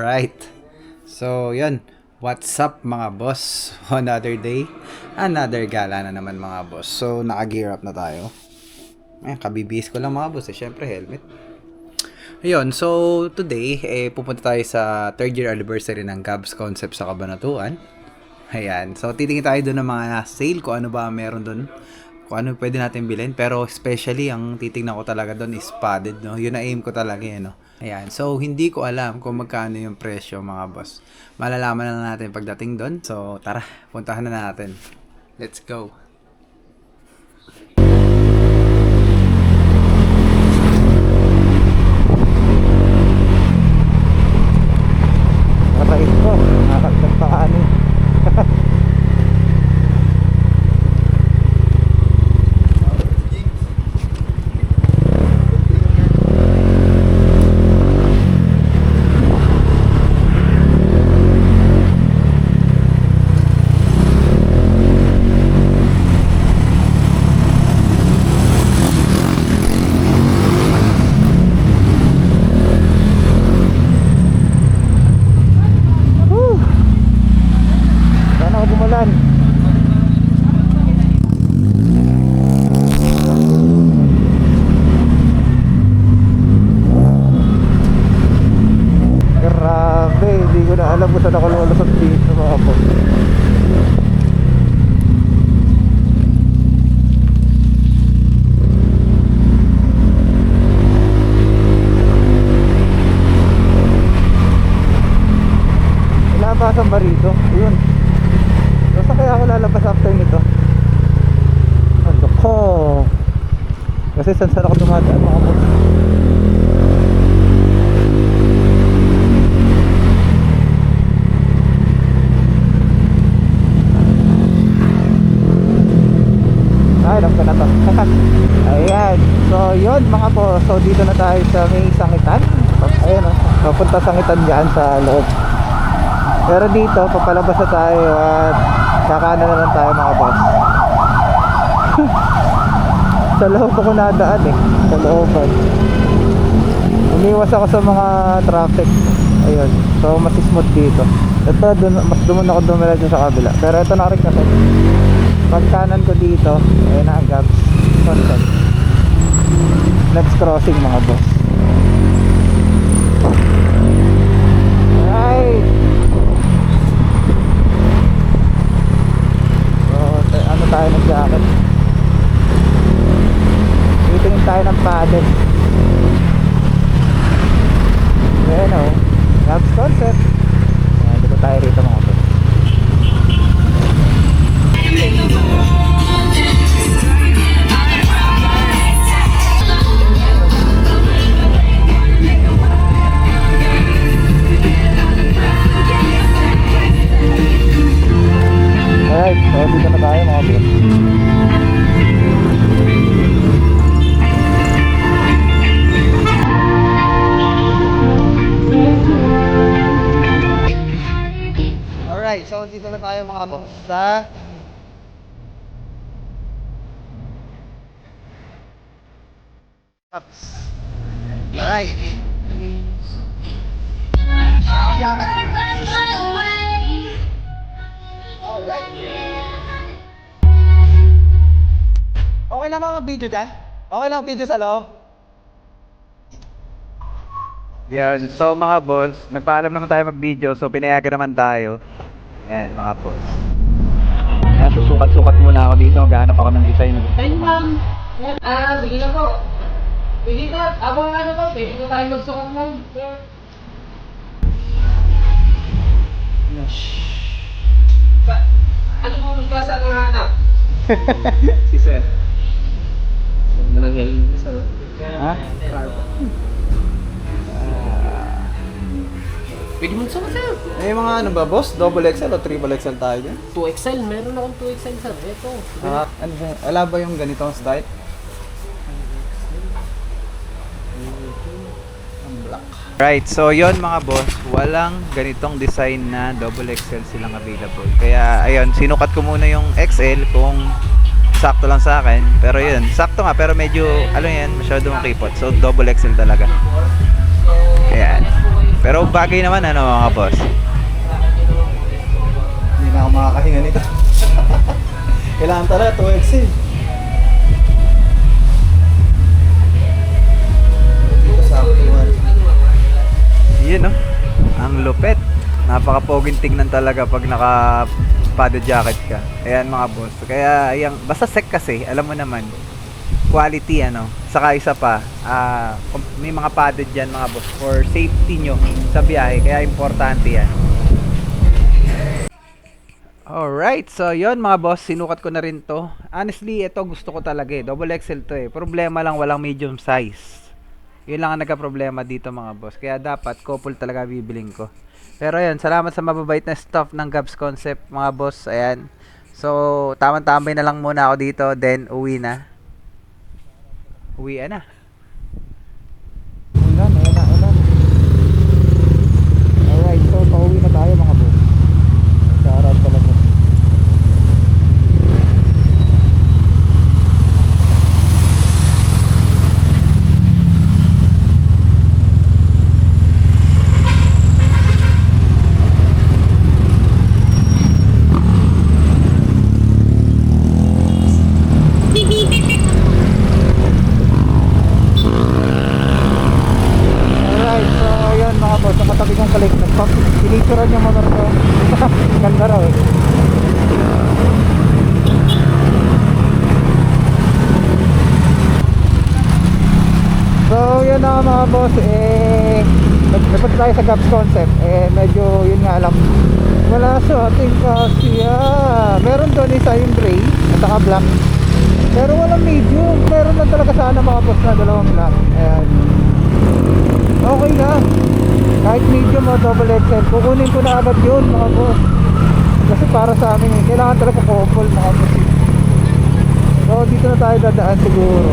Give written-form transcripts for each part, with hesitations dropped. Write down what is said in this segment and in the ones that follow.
Alright. So, yun. What's up mga boss? Another day, another gala na naman mga boss. So, naka-gear up na tayo. Ayan, kabibis ko lang mga boss. Syempre, helmet. Ayun, so today, pupunta tayo sa 3rd year anniversary ng Gabs Concept sa Cabanatuan. Ayan, so titingin tayo doon ng mga sale, kung ano ba meron doon. Kung ano pwede natin bilhin. Pero especially, ang titingnan ko talaga doon is padded, no? Yun na aim ko talaga, no? Ayan, so hindi ko alam kung magkano yung presyo mga boss. Malalaman na lang natin pagdating doon. So tara, puntahan na natin. Let's go. Narait ko, nakakagpaan eh. Bumulan. Grabe, hindi ko na alam kung saan ako lulusot dito mga po. Ilabasan ba rito? Ayun. Basta kaya ako lalabas after nito. Ano ko? Kasi saan ako dumadaan mga boss. Ay, alam ko na to. Ayan. So yun mga boss. So dito na tayo sa may sangitan. Ayan o. Papunta sangitan dyan sa loob. Pero dito, papalabas na tayo at kakanan na lang tayo mga boss. Sa loob ako nadaan eh. Sa looban. Umiwas ako sa mga traffic. Ayun. So mas smooth dito. Ito, mas dumon ako dumiretso sa kabila. Pero ito na rin kasi. Pagkanan ko dito, ayun na ang Gabs Concept. Next crossing mga boss. Alright. Ano tayo ng jacket? Titingin tayo ng padded. Ayan o, Gabs Concept. Dito tayo rito mga boss. Alright, so dito na tayo mga boss. Alright, so dito na tayo mga boss sa Gabs. Alright. Okay lang mga video dyan? Okay lang video sa loob? Yan, so mga boss, nagpaalam naman tayo mag-video, so pinayagan naman tayo. Yan mga boss. Yan, susukat-sukat muna ako dito, maghanap ako ng design. Ayun ma'am. Sige na po. Sige na, abang ano po, pwede ko tayo magsukat ma'am. Ano po ang klasa ng hanap? Si sir. Nanangyayin sa... Ha? Pwede mo sukat sir. May mga ano ba boss? Double XL o triple XL tayo dyan? 2XL, meron akong 2XL sir. Ito. Ano ba? Wala ba yung ganitong style? Right, so yon mga boss, walang ganitong design na double XL silang available. Kaya ayun, sinukat ko muna yung XL kung sakto lang sa akin. Pero yun, sakto nga pero medyo ano yan, masyadong kipot. So double XL talaga. Ayan. Pero bagay naman ano mga boss. Hindi na ako makakahinga nito. Kailangan talaga 2X eh. Dito sa actual. Yun no. Ang lupet. Napaka-poging tingnan talaga pag naka padded jacket ka. Ayan mga boss. Kaya ayan, basta sec kasi, alam mo naman. Quality ano. Saka isa pa, may mga padded dyan mga boss for safety nyo sa biyahe. Kaya importante yan. Alright, so yon mga boss, sinukat ko na rin to. Honestly, ito gusto ko talaga eh. Double XL to eh. Problema lang, walang medium size. Yun lang ang nagka-problema dito mga boss. Kaya dapat, couple talaga bibiling ko. Pero ayun, salamat sa mababait na stuff ng Gabs Concept mga boss. Ayan. So, tamang-tambay na lang muna ako dito. Then, uwi na. Uwi na. Ulan. Alright, so pauwi na tayo mga boss. Shoutout pala po. Alright, so yun mga boss, sa katabi kong kalik, pinicturean yung motor ko. Ganda raw eh. So yun na mga boss, nagpunta tayo sa Gabs Concept. Medyo yun nga alam, wala sa ating kasi meron doon isa yung gray at saka black. Pero walang medium, meron lang talaga sana mga boss na dalawang black. Ayan. Okay na. Kahit medium o double XL, kukunin ko na agad yun mga boss. Kasi para sa amin kailangan talaga couple mga boss. So dito na tayo dadaan siguro.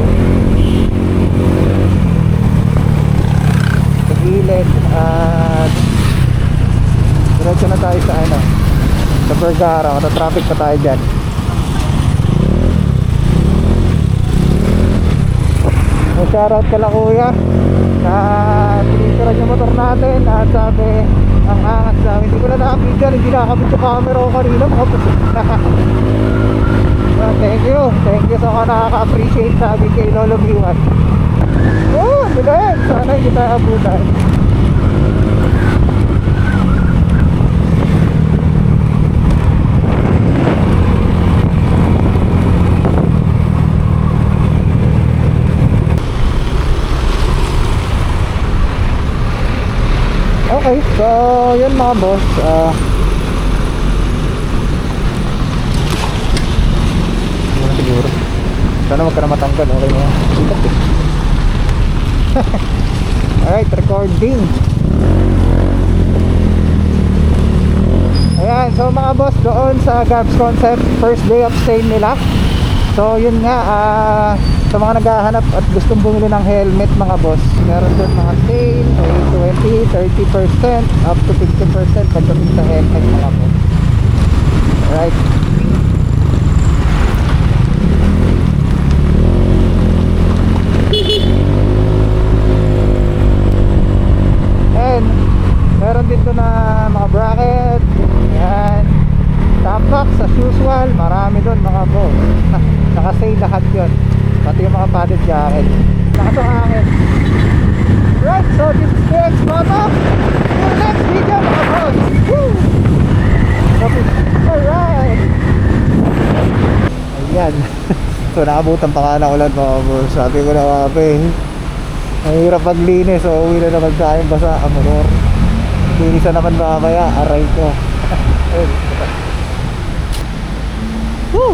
Sa gilid at diretso na tayo sa sa Vergara. Kata traffic pa tayo dyan. So shoutout ka lang kuya na tinitirahan yung motor natin at sabi ang angas namin. Hindi ko na nakapigyan, hindi nakakabit yung camera ko kanina mga puso. So thank you sa mga nakaka-appreciate sabi kay Lolo Biwan. Oh, bilahin, sana hindi tayo abutan. Okay, so yun mga boss, wala siguro. Sana wag ka na matanggal, okay na yan. Alright, recording. Ayan, so mga boss, doon sa Gabs Concept, first day of sale nila. So yun nga, sa mga naghahanap at gustong bumili ng helmet mga boss, meron doon mga sale, may 20, 30%, up to 50% pagdating sa helmet mga boss. Alright. And meron dito na mga bracket. Ayan. Top box as usual, marami doon mga boss. Naka-sale lahat yun. Pati yung mga padded jacket. Nakatungangin. Right, so this is Dex Moto. See you next video mga boss. Woo! Alright. Ayan. So nakabutan pa ka na ulan mga boss. Sabi ko na kape, ang hirap maglinis. So uwi na naman sa akin basa ang motor. Linisan naman mamaya. Aray ko. Woo!